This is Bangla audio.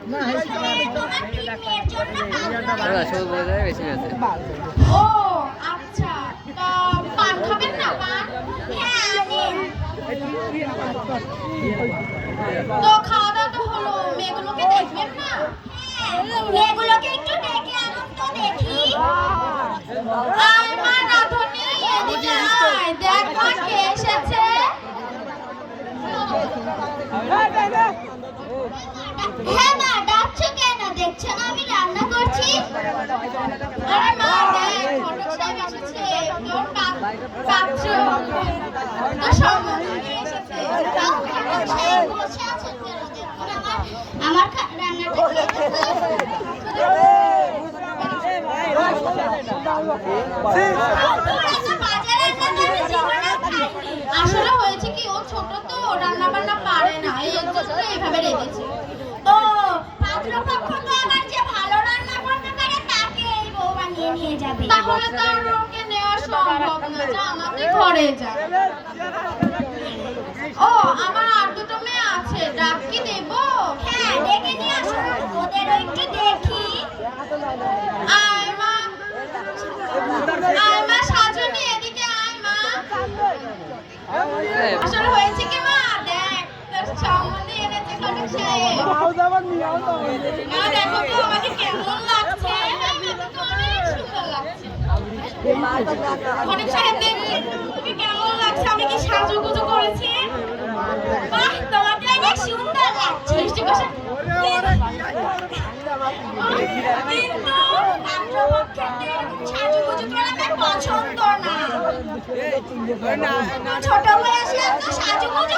ও আচ্ছা, তা পান খাবেন না? পান? হ্যাঁ নিন। তো খাওয়া দাওয়া তো হলো, মেয়েগুলোকে দেখবেন না? মেয়েগুলোকে একটু ডেকে আনুন তো দেখি। আয় মা রাধুনি, এদিকে আয়, দেখ মা কে এসেছে। হ্যাঁ মা, ডাকছো কেন? দেখছো না আমি রান্না করছি? আরে মা দেখ, ঘটক সাহেব এসেছে, তোর পাত্র তোর সম্বন্ধে নিয়ে এসেছে। ঘটক সাহেব বসে আছেন কেন? দেখুন আমার রান্নাটা আসলে হয়েছে কি, ও ছোট তো রান্না বান্না পারে না, এই জন্য এইভাবে রেখেছে। ও পাত্রপক্ষ তো আবার যে ভালো রান্না করতে পারে তাকে এই বউ বানিয়ে নিয়ে যাবে। তাহলে তো আর ওকে নেওয়া সম্ভব না, যা আমাদের ঘরে যা। ও আমার আর দুটো মেয়ে আছে, ডাক কি দেব? হ্যাঁ ডেকে নিয়ে আসো, ওদেরও একটু দেখি। আয় মা, আয় মা সাজনি, এদিকে আয় মা। আসলে হয়েছে কি মা, দেখ তোর সম্বন্ধে এনেছে ঘটক সাহেব। মা দেখো তো আমাকে কেমন লাগছে? আমাকে তো অনেক সুন্দর লাগছে। ঘটক সাহেব দেখি তুমি কেমন লাগছে, আমি কি সাজুগুজু করেছি? বাহ, তোমাকে অনেক সুন্দর লাগছে। মিষ্টি কষা কিন্তু পাত্রপক্ষের এরকম সাজুগুজু করা আমার পছন্দ না। ছোট বয়সে এত সাজুগুজু